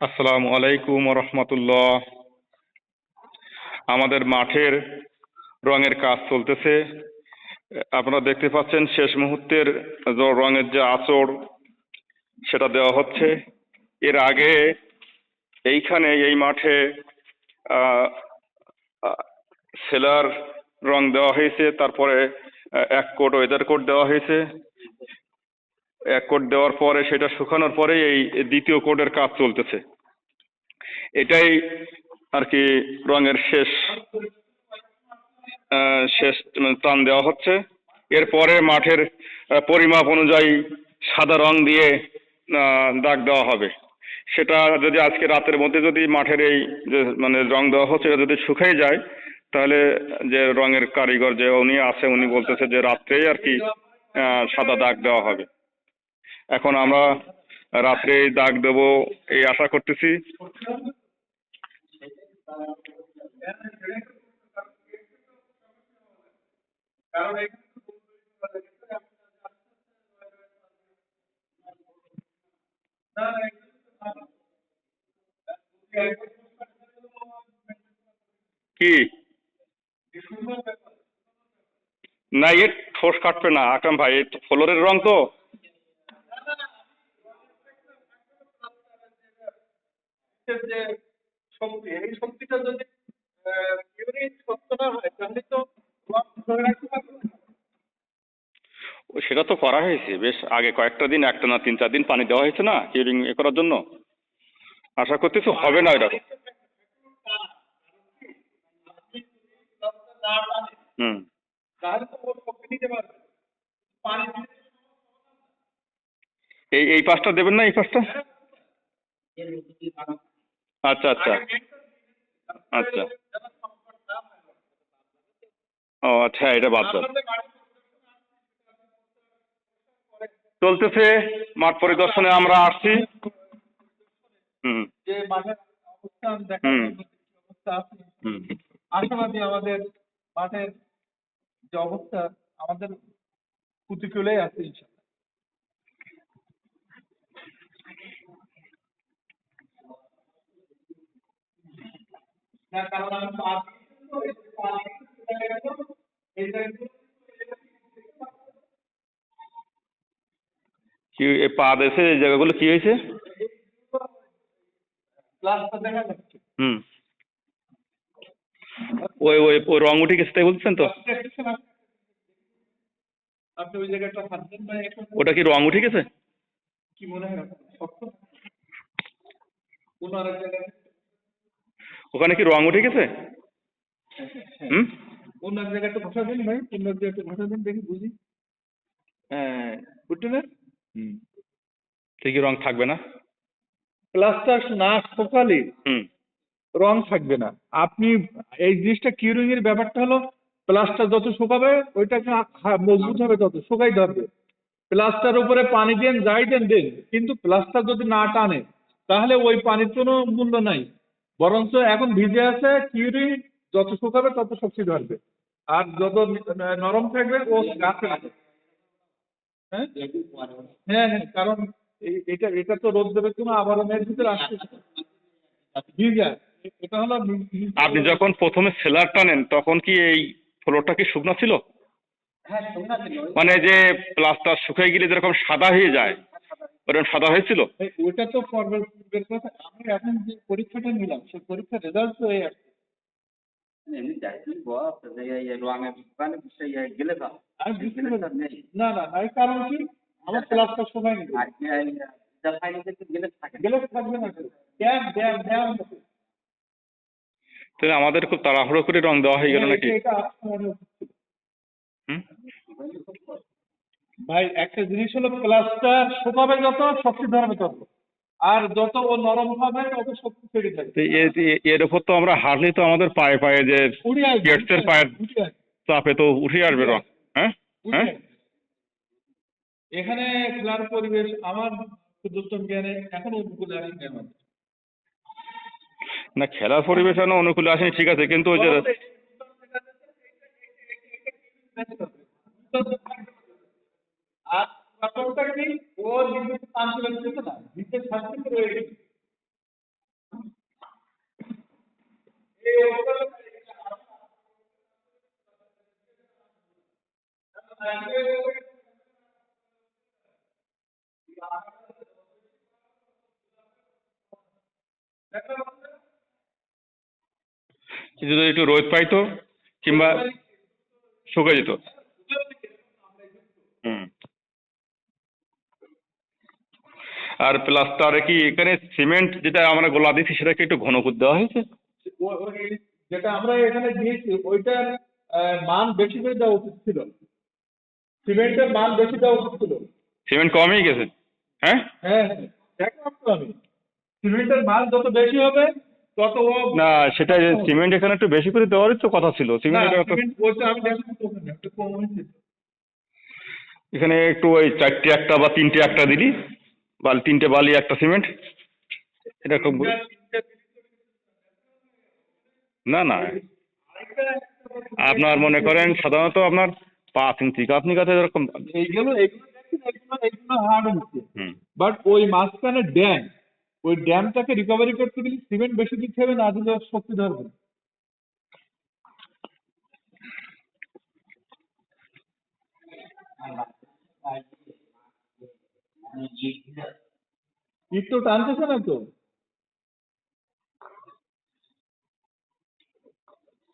আসসালামু আলাইকুম রহমতুল্লাহ। আমাদের মাঠের রঙের কাজ চলতেছে। আপনারা দেখতে পাচ্ছেন শেষ মুহূর্তের রঙের যে আঁচড় সেটা দেওয়া হচ্ছে। এর আগে এইখানে এই মাঠে আহ, আহ, সেলার রং দেওয়া হয়েছে, তারপরে এক কোট ওয়েদার কোট দেওয়া হয়েছে। এক কোট দেওয়ার পরে সেটা শুকানোর পরে এই দ্বিতীয় কোটের কাজ চলতেছে। এটাই আর কি রঙের শেষ শেষ টান দেওয়া হচ্ছে। এরপরে মাঠের পরিমাপ অনুযায়ী সাদা রং দিয়ে দাগ দেওয়া হবে। সেটা যদি আজকে রাতের মধ্যে যদি মাঠের এই যে মানে রং দেওয়া হচ্ছে এটা যদি শুকিয়ে যায়, তাহলে যে রঙের কারিগর যে উনি আছে উনি বলতেছে যে রাত্রেই আর কি সাদা দাগ দেওয়া হবে। এখন আমরা রাত্রে দাগ দেব এই আশা করতেছি। কি না, এর ঠোস কাটবে না আকরাম ভাই, এই ফ্লোরের রং তো। যে শক্তি, এই শক্তিটা যদি ইউনিট শক্ত না হয় তাহলে তো ধরে রাখতে পারবে না। সেটা তো করা হয়েছে বেশ আগে, কয়েকটা দিন, একটা না 3-4 দিন পানি দেওয়া হয়েছে না কিউরিং এ করার জন্য। আশা করতেছি হবে না এরকম। হুম। তাহলে তো ওর শক্তি নিতে পারবে পানি। এই পাশটা দেবেন না, এই পাশটা। আচ্ছা আচ্ছা আচ্ছা। ও আচ্ছা, এটা বাদ দাও। চলতেছে মাঠ পরিদর্শনে আমরা আসছি। হুম যে মাঠের অবস্থান দেখা হুম অবস্থা আছে, হুম। আশাবাদী আমাদের মাঠের যে অবস্থা আমাদের প্রতিকূলেই আছে ইনশাআল্লাহ। যার কারণ আমি কি পা দেশে এই জায়গাগুলো কি হয়েছে? ক্লাসটা দেখা যাচ্ছে। হুম। ওই ওই ওই রং উঠে গেছে তাই বলছেন তো? আপনি ওই জায়গাটা হাত দেন না এখন। ওটা কি রং উঠে গেছে? কি মনে হয় আপনার? শক্ত কোন আরেক জায়গায় ওখানে কি রং উঠে গেছে? হুম। অন্য এক জায়গায় একটু ভাষা দিন ভাই, অন্য এক জায়গায় একটু ভাষা দিন দেখি বুঝি। হ্যাঁ, বুঝতে না? হুম। সে কি রং থাকবে না? প্লাস্টার না শুকালে হুম। রং থাকবে না। আপনি এই জিনিসটা কিউরিং এর ব্যাপারটা হলো, প্লাস্টার যত শুকাবে ওইটাকে মজবুত হবে, তত শুকাই ধরবে। প্লাস্টার উপরে পানি দেন, যাই দেন দেন, কিন্তু প্লাস্টার যদি না টানে তাহলে ওই পানির কোনো মূল্য নাই। বরঞ্চ এখন ভিজে আছে, কিউরিং যত শুকাবে তত শক্তি ধরবে, আর যত নরম থাকবে ও গাছে লাগবে। হ্যাঁ হ্যাঁ হ্যাঁ, কারণ এটা এটা তো রোদ দেবে কোনো আবরণের ভিতরে আসছে ভিজা। এটা হলো আপনি যখন প্রথমে সেলার টানেন তখন কি এই ফ্লোরটা কি শুকনো ছিল? হ্যাঁ শোনা ছিল। মানে যে প্লাস্টার শুকিয়ে গেলে যেরকম সাদা হয়ে যায় ওরকম সাদা হয়েছিল? ওইটা তো পূর্বের কথা। আমি এখন যে পরীক্ষাটা নিলাম সেই পরীক্ষার রেজাল্ট তো এই আসছে। আমি বুঝতে পারছি। না না না, এই কারণ কি আমার ক্লাসটা সময় নেই, গেলে থাকবে না কেউ। ড্যাম ড্যাম ড্যাম তাহলে আমাদের খুব তাড়াহুড়ো করে রং দেওয়া হয়ে গেল নাকি? এটা মনে হচ্ছে। হুম। ভাই একটা জিনিস হলো, প্লাস্টার শুকাবে যত শক্তি ধরবে তত, আর যত ও নরম হবে তত শক্তি ছেড়ে যাবে। তো এর উপর তো আমরা হারলে তো আমাদের পায়ে পায়ে যে উড়ে আসবে, গেটসের পায়ের উঠে আসবে, চাপে তো উঠে আসবে রং। হ্যাঁ উঠে হ্যাঁ। আসবে। এখানে খেলার পরিবেশ আমার ক্ষুদ্রতম জ্ঞানে এখনো অনুকূলে আসেনি আমাদের। না, খেলার পরিবেশ এখনো অনুকূলে আসেনি ঠিক আছে, কিন্তু ওই যে আর ব্যাপারটা কি, ও নিজে টানতে লাগছে না, নিজে ছাড়তে রয়ে গেছে। যদি একটু রোদ পাইতো কিংবা শুকিয়ে যেত। হুম। আর প্লাস তার কি এখানে সিমেন্ট যেটা আমরা গোলা দিচ্ছি সেটা কি একটু ঘন করে দেওয়া হয়েছে? যেটা আমরা এখানে দিয়েছি ওইটার মান বেশি করে দেওয়া উচিত ছিল, সিমেন্টের মান বেশি দেওয়া উচিত ছিল। সিমেন্ট কমই গেছে। হ্যাঁ হ্যাঁ হ্যাঁ, দেখলাম তো আমি, সিমেন্টের মান যত বেশি হবে তত ও না, সেটা সিমেন্ট এখানে একটু বেশি করে দেওয়ারই তো কথা ছিল। না, সিমেন্ট সিমেন্ট ওইটা আমি দেখলাম তো ওখানে একটু কম হয়েছে। এখানে একটু ওই 4টে একটা বা 3টে একটা দিলি, বা 3টে বালি একটা সিমেন্ট, এটা খুব না না আপনার মনে করেন সাধারণত আপনার 5 ইঞ্চি আপনি কাছে এরকম। এইগুলো এগুলো দেখছেন, এগুলো হার্ড হচ্ছে, হুম। বাট ওই মাঝখানে ড্যাম, ওই ড্যামটাকে রিকভারি করতে গেলে সিমেন্ট বেশি দিতে হবে, না দিলে ওর শক্তি ধরবে না। ইট তো টানতেছে না তো।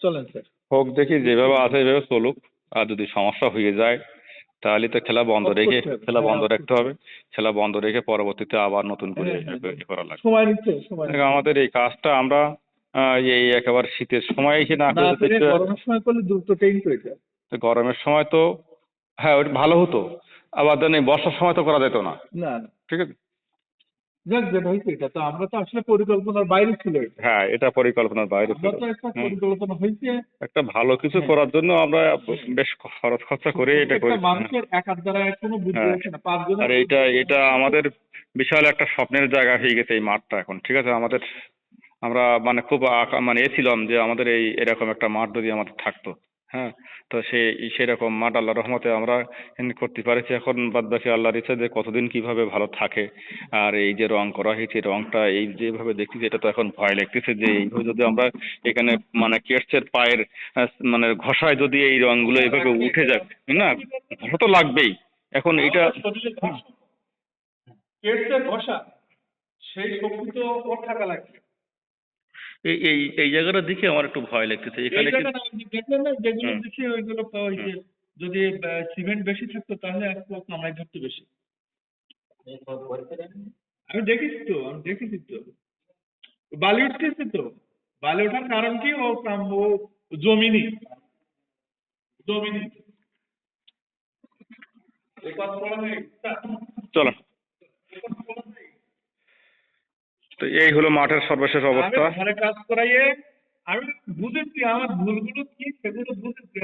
চলেন স্যার। হোক, দেখি যেভাবে আছে সেভাবে চলুক। আর যদি সমস্যা হয়ে যায় তাহলে তো খেলা বন্ধ Off রেখে, করতে হবে, খেলা হ্যাঁ, বন্ধ off রাখতে করতে হবে। খেলা বন্ধ রেখে পরবর্তীতে আবার নতুন করে হ্যাঁ, হ্যাঁ, এ করা লাগবে। সময় নিচ্ছে, সময় দেখো, নিচ্ছে। আমাদের এই কাজটা আমরা এই একেবারে শীতের সময় এসে না না করে যদি পেরে একটু গরমের সময় করলে দ্রুত টেইন করে যায়। গরমের সময় তো হ্যাঁ ওটা ভালো হতো, আবার দেন এই বর্ষার সময় তো করা যেত না। না না, ঠিক আছে। যাক যেটা হয়েছে এটা তো আমরা তো আসলে পরিকল্পনার বাইরে ছিল এটা। হ্যাঁ, এটা পরিকল্পনার বাইরে আমরা ছিল। তো একটা হুম। পরিকল্পনা হয়েছে। একটা ভালো কিছু হ্যাঁ, করার জন্য আমরা বেশ খরচ খরচা করে এটা প্রত্যেকটা করেছি। হ্যাঁ। মানুষের একার দ্বারা কোনো বুদ্ধি হ্যাঁ। হচ্ছে না, 5 জনের আর বুদ্ধি এটা দিয়ে এটা আমাদের বিশাল একটা স্বপ্নের জায়গা হয়ে গেছে এই মাঠটা এখন। ঠিক আছে, আমাদের আমরা মানে খুব মানে ছিলাম যে আমাদের এই এরকম একটা মাঠ যদি আমাদের থাকতো। হ্যাঁ। তো সেরকম মাঠ আল্লাহর রহমতে আমরা করতে পারছি। এখন বাদ বাকি আল্লাহর ইচ্ছা যে কতদিন কিভাবে ভালো থাকে। আর এই যে রং করা হয়েছে রংটা এই যেভাবে দেখতেছি এটা তো এখন ভয় লাগতেছে যে এইভাবে যদি আমরা এখানে মানে কেটসের পায়ের মানে ঘষায় যদি এই রংগুলো এইভাবে উঠে যায় না, ঘষা তো লাগবেই। এখন এটা শরীরে পেটে বসা, সেই শক্তি তো ওর থাকা লাগবে। এই এই এই জায়গাটা দেখে আমার একটু ভয় লাগতেছে এই এখানে জায়গাটা আপনি দেখলেন না, যেগুলো হুম। দেখি ওইগুলো তো ওই যে যদি সিমেন্ট বেশি থাকতো তাহলে আজকে ও কামড়াই ধরতো বেশি। আমি দেখেছি তো বালি উঠতেছে তো, বালি ওঠার কারণ কি, ও জমিনি জমিনি এই কথা বলা হয়। চলো, তো এই হলো মাঠের সর্বশেষ আমি অবস্থা। ঘরে কাজ করাইয়ে আমি বুঝেছি আমার ভুলগুলো কি, সেগুলো বুঝেছি।